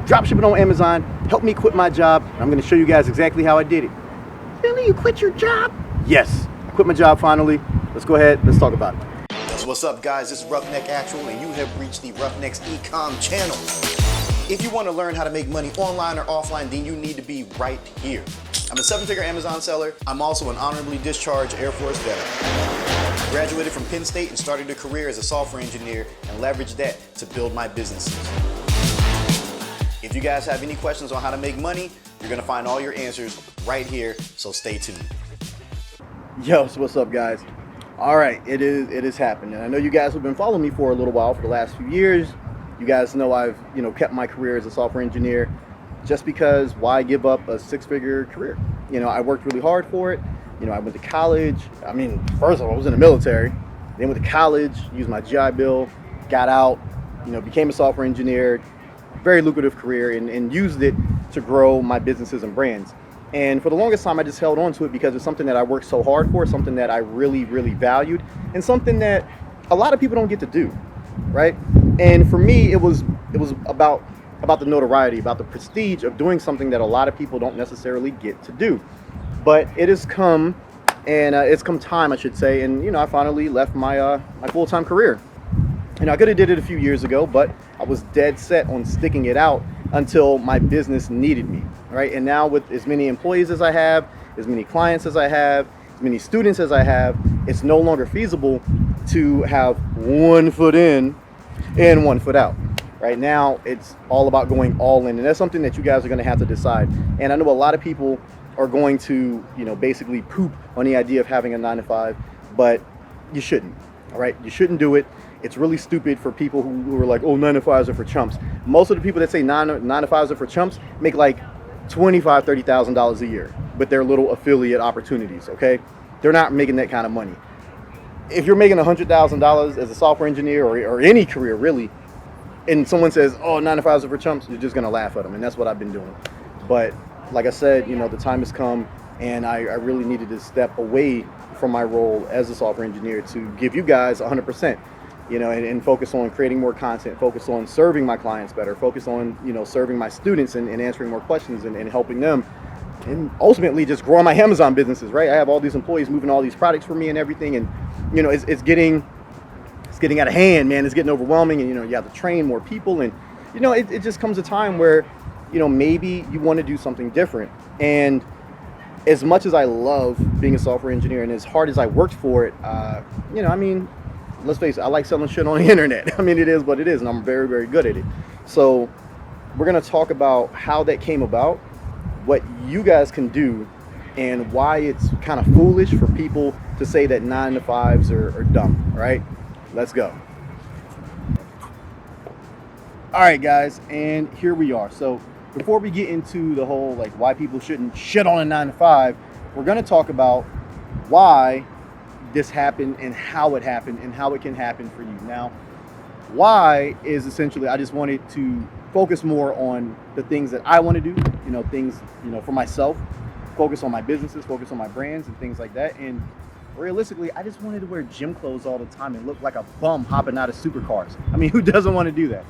dropshipping on Amazon helped me quit my job. And I'm going to show you guys exactly how I did it. Really? You quit your job? Yes, I quit my job finally. Let's go ahead, let's talk about it. What's up, guys? This is 𝗏𝗡𝗥𝗘𝗦, and you have reached the 𝗏𝗡𝗥 Ecom channel. If you want to learn how to make money online or offline, then you need to be right here. I'm a 7-figure Amazon seller. I'm also an honorably discharged Air Force veteran. Graduated from Penn State and started a career as a software engineer and leveraged that to build my businesses. If you guys have any questions on how to make money, you're going to find all your answers right here, so stay tuned. Yo, so what's up, guys? All right, it is happening. I know you guys have been following me for a little while, for the last few years. You guys know I've, kept my career as a software engineer just because why give up a 6-figure career? I worked really hard for it. I went to college. I mean, first of all, I was in the military. Then went to college, used my GI Bill, got out, became a software engineer, very lucrative career, and used it to grow my businesses and brands. And for the longest time, I just held on to it because it's something that I worked so hard for, something that I really, really valued, and something that a lot of people don't get to do, right? And for me, it was about the notoriety, about the prestige of doing something that a lot of people don't necessarily get to do. But it has come, and it's come time, I should say, and I finally left my my full-time career. I could have did it a few years ago, but I was dead set on sticking it out until my business needed me, right? And now with as many employees as I have, as many clients as I have, as many students as I have, it's no longer feasible to have one foot in and one foot out. Right now, it's all about going all in, and that's something that you guys are going to have to decide. And I know a lot of people are going to, basically poop on the idea of having a 9-to-5, but you shouldn't. All right, you shouldn't do it. It's really stupid for people who are like, oh, 9-to-5s are for chumps. Most of the people that say 9-to-5s are for chumps make like $25,000, $30,000 a year with their little affiliate opportunities, okay? They're not making that kind of money. If you're making $100,000 as a software engineer or any career really, and someone says, oh, 9-to-5s are for chumps, you're just gonna laugh at them, and that's what I've been doing. But like I said, the time has come, and I really needed to step away from my role as a software engineer to give you guys 100%. And focus on creating more content, focus on serving my clients better, focus on, serving my students and answering more questions and helping them, and ultimately just growing my Amazon businesses, right? I have all these employees moving all these products for me and everything, and, it's getting out of hand, man. It's getting overwhelming, and, you have to train more people, and, it just comes a time where, maybe you want to do something different. And as much as I love being a software engineer and as hard as I worked for it, let's face it, I like selling shit on the internet. It is what it is, and I'm very, very good at it. So we're going to talk about how that came about, what you guys can do, and why it's kind of foolish for people to say that 9-to-5s are dumb, all right? Let's go. All right, guys, and here we are. So before we get into the whole, why people shouldn't shit on a 9-to-5, we're going to talk about why this happened and how it happened and how it can happen for you. Now, why is essentially, I just wanted to focus more on the things that I want to do, things, for myself, focus on my businesses, focus on my brands and things like that. And realistically, I just wanted to wear gym clothes all the time and look like a bum hopping out of supercars. Who doesn't want to do that?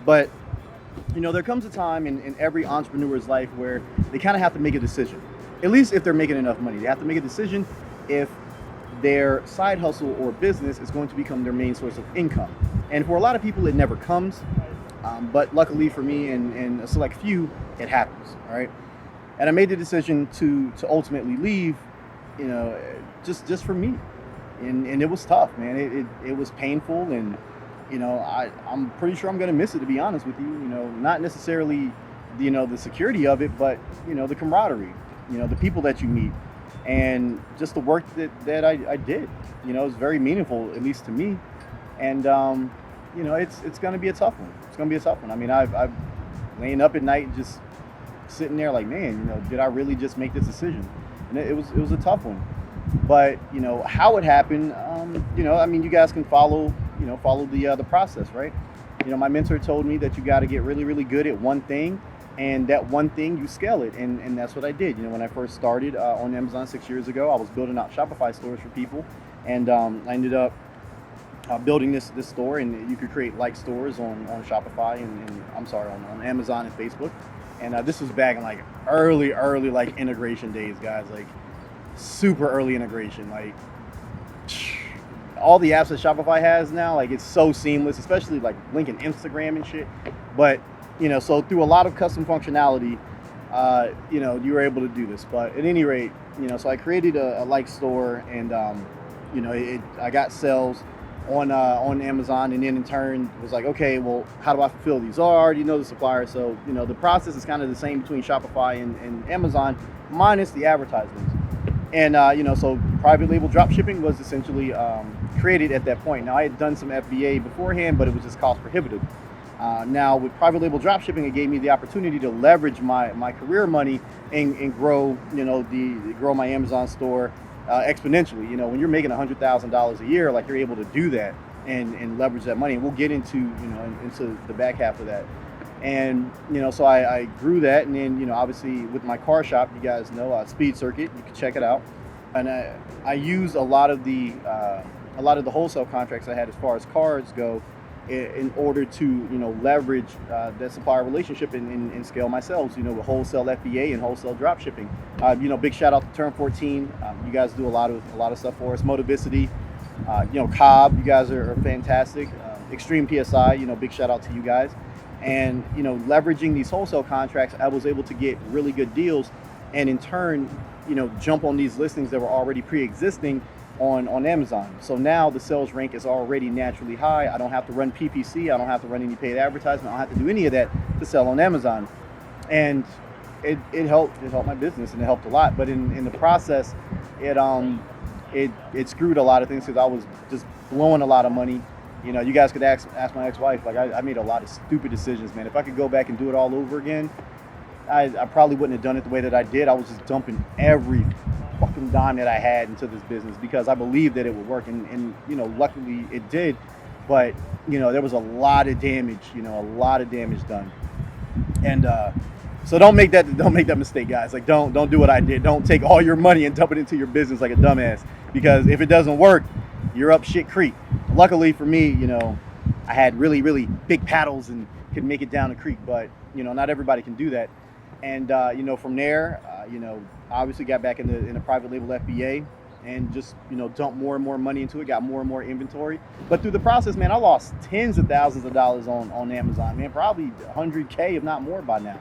But, there comes a time in every entrepreneur's life where they kind of have to make a decision. At least if they're making enough money, they have to make a decision if their side hustle or business is going to become their main source of income. And for a lot of people, it never comes. But luckily for me and a select few, it happens, all right? And I made the decision to ultimately leave, just for me. And it was tough, man. It was painful, and, I'm pretty sure I'm going to miss it, to be honest with you. Not necessarily, the security of it, but, the camaraderie, the people that you meet. And just the work that I did, is very meaningful, at least to me. And, it's going to be a tough one. It's going to be a tough one. I've laying up at night just sitting there like, man, did I really just make this decision? And it was a tough one. But, how it happened, you guys can follow the process, right? My mentor told me that you got to get really, really good at one thing. And that one thing, you scale it, and that's what I did. When I first started on Amazon 6 years ago, I was building out Shopify stores for people, and I ended up building this store, and you could create like stores on Shopify and I'm sorry, on Amazon and Facebook. And this was back in like early like integration days, guys, like super early integration. Like all the apps that Shopify has now, like it's so seamless, especially like linking Instagram and shit. But you know, so through a lot of custom functionality, you know, you were able to do this. But at any rate, you know, so I created a like store, and you know, I got sales on Amazon, and then in turn was like, okay, well, how do I fulfill these? Oh, I already know the supplier. So you know, the process is kind of the same between Shopify and Amazon, minus the advertisements. And you know, so private label dropshipping was essentially created at that point. Now I had done some FBA beforehand, but it was just cost prohibitive. Now with private label dropshipping, it gave me the opportunity to leverage my career money and grow, you know, grow my Amazon store exponentially. You know, when you're making $100,000 a year, like you're able to do that and leverage that money. And we'll get into, you know, into the back half of that. And you know, so I grew that, and then, you know, obviously with my car shop, you guys know, Speed Circuit, you can check it out. And I use a lot of the wholesale contracts I had as far as cars go, in order to, you know, leverage that supplier relationship and scale my sales, you know, with wholesale FBA and wholesale drop shipping. You know, big shout out to 𝗬𝗏. You guys do a lot of stuff for us. 𝗦𝗧𝗢𝗢𝗢𝗦, you know, 𝗏𝗏, you guys are fantastic. Extreme PSI, you know, big shout out to you guys. And you know, leveraging these wholesale contracts, I was able to get really good deals, and in turn, you know, jump on these listings that were already pre-existing on Amazon. So now the sales rank is already naturally high. I don't have to run PPC. I don't have to run any paid advertisement. I don't have to do any of that to sell on Amazon. And it helped my business, and it helped a lot. But in the process, it screwed a lot of things, because I was just blowing a lot of money. You know, you guys could ask my ex-wife. Like I made a lot of stupid decisions, man. If I could go back and do it all over again, I probably wouldn't have done it the way that I did. I was just dumping every fucking dime that I had into this business because I believed that it would work, and you know, luckily it did. But you know, there was a lot of damage, you know, a lot of damage done. And so don't make that mistake, guys. Like don't do what I did. Don't take all your money and dump it into your business like a dumbass, because if it doesn't work, you're up shit creek. Luckily for me, you know, I had really big paddles and could make it down the creek, but you know, not everybody can do that. And you know, from there, you know, obviously got back in the private label FBA, and just, you know, dumped more and more money into it, got more and more inventory. But through the process, man, I lost tens of thousands of dollars on Amazon, man, probably 100K, if not more by now,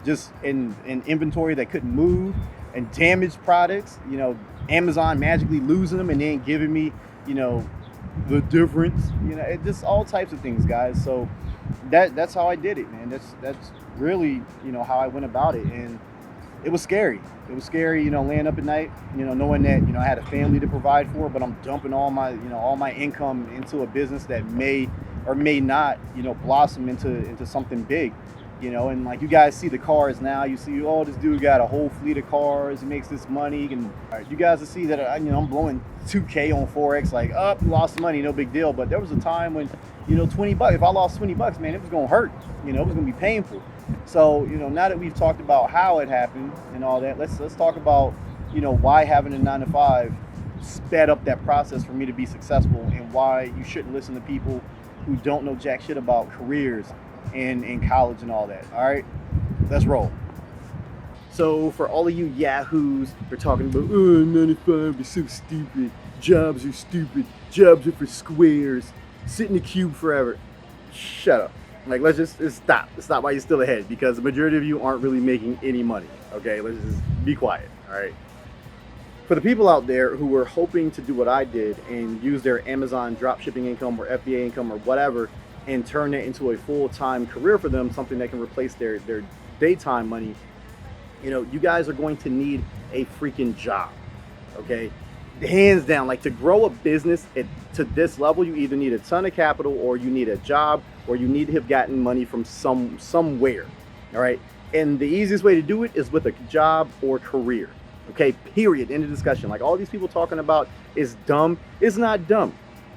just in inventory that couldn't move, and damaged products, you know, Amazon magically losing them and then giving me, you know, the difference, you know, it just all types of things, guys. So that's how I did it, man. That's really, you know, how I went about it. And it was scary. It was scary, you know, laying up at night, you know, knowing that, you know, I had a family to provide for, but I'm dumping all my income into a business that may or may not, you know, blossom into something big. You know, and like you guys see the cars now, you see, oh, this dude got a whole fleet of cars, he makes this money, and you guys will see that, you know, I'm blowing 2K on Forex, like, lost money, no big deal. But there was a time when, you know, $20, if I lost $20, man, it was gonna hurt, you know, it was gonna be painful. So, you know, now that we've talked about how it happened and all that, let's talk about, you know, why having a 9-to-5 sped up that process for me to be successful, and why you shouldn't listen to people who don't know jack shit about careers in college and all that. All right, let's roll. So for all of you yahoos who are talking about, oh, 9-to-5 is so stupid, jobs are stupid, jobs are for squares, sit in the cube forever, shut up. Like, let's just stop while you're still ahead, because the majority of you aren't really making any money. Okay, let's just be quiet. All right, for the people out there who were hoping to do what I did and use their Amazon dropshipping income or FBA income or whatever and turn it into a full-time career for them, something that can replace their daytime money, you know, you guys are going to need a freaking job, okay? Hands down. Like, to grow a business to this level, you either need a ton of capital, or you need a job, or you need to have gotten money from somewhere, all right? And the easiest way to do it is with a job or career, okay? Period. End of discussion. Like, all these people talking about is dumb. It's not dumb,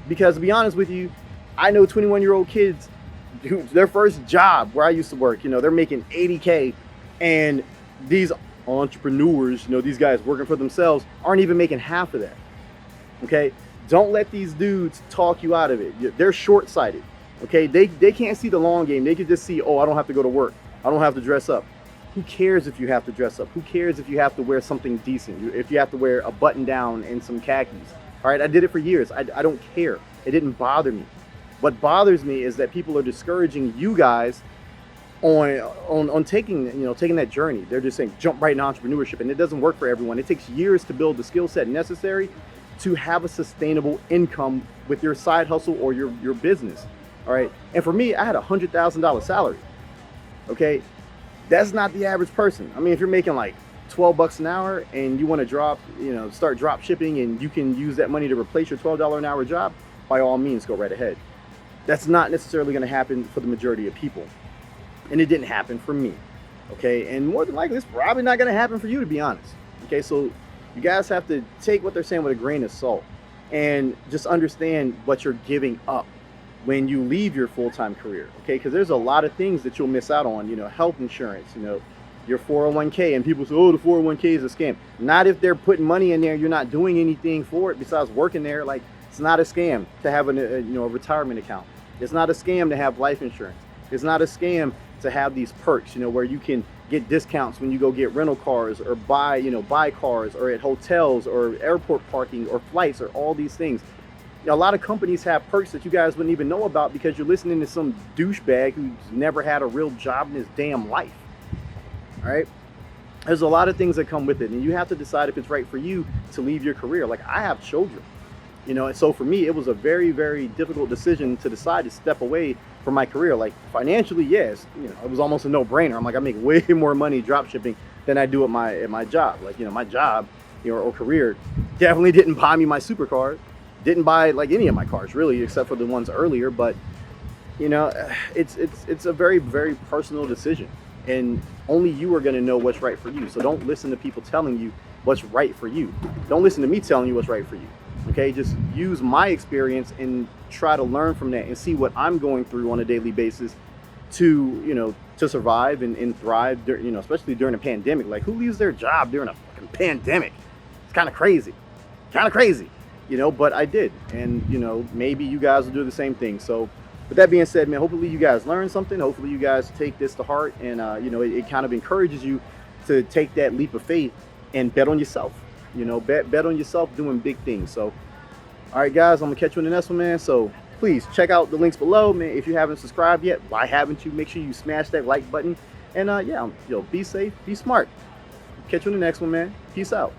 because to be honest with you, I know 21-year-old kids who their first job where I used to work, you know, they're making 80K, and these entrepreneurs, you know, these guys working for themselves aren't even making half of that. Okay, Don't let these dudes talk you out of it. They're short-sighted. Okay, they can't see the long game. They can just see, oh, I don't have to go to work. I don't have to dress up. Who cares if you have to dress up? Who cares if you have to wear something decent? If you have to wear a button down and some khakis? All right, I did it for years. I don't care. It didn't bother me. What bothers me is that people are discouraging you guys on taking that journey. They're just saying jump right into entrepreneurship, and it doesn't work for everyone. It takes years to build the skill set necessary to have a sustainable income with your side hustle or your business. All right, and for me, I had a $100,000 salary. Okay, that's not the average person. I mean, if you're making like 12 bucks an hour and you want to start drop shipping, and you can use that money to replace your $12 an hour job, by all means, go right ahead. That's not necessarily going to happen for the majority of people, and it didn't happen for me. Okay, and more than likely, it's probably not going to happen for you, to be honest. Okay, so you guys have to take what they're saying with a grain of salt, and just understand what you're giving up when you leave your full-time career. Okay, because there's a lot of things that you'll miss out on. Health insurance, your 401k, and people say, oh, the 401k is a scam. Not if they're putting money in there, you're not doing anything for it besides working there. Like, it's not a scam to have a retirement account. It's not a scam to have life insurance. It's not a scam to have these perks, where you can get discounts when you go get rental cars, or buy cars, or at hotels, or airport parking, or flights, or all these things. A lot of companies have perks that you guys wouldn't even know about because you're listening to some douchebag who's never had a real job in his damn life. All right, there's a lot of things that come with it, and you have to decide if it's right for you to leave your career. Like, I have children, and so for me, it was a very, very difficult decision to decide to step away from my career. Like, financially, yes, it was almost a no-brainer. I'm like, I make way more money drop shipping than I do at my job. Like, my job, or career definitely didn't buy me my supercar. Didn't buy like any of my cars really, except for the ones earlier. But it's a very, very personal decision, and only you are going to know what's right for you. So don't listen to people telling you what's right for you. Don't listen to me telling you what's right for you. Okay, just use my experience and try to learn from that and see what I'm going through on a daily basis to survive and thrive. Especially during a pandemic. Like, who leaves their job during a fucking pandemic? It's kind of crazy. But I did, and maybe you guys will do the same thing. So with that being said, man, hopefully you guys learned something. Hopefully you guys take this to heart, and it kind of encourages you to take that leap of faith and bet on yourself. Bet on yourself doing big things. So all right, guys, I'm gonna catch you in the next one, man. So please check out the links below, man. If you haven't subscribed yet, why haven't you? Make sure you smash that like button, and be safe, be smart. Catch you in the next one, man. Peace out.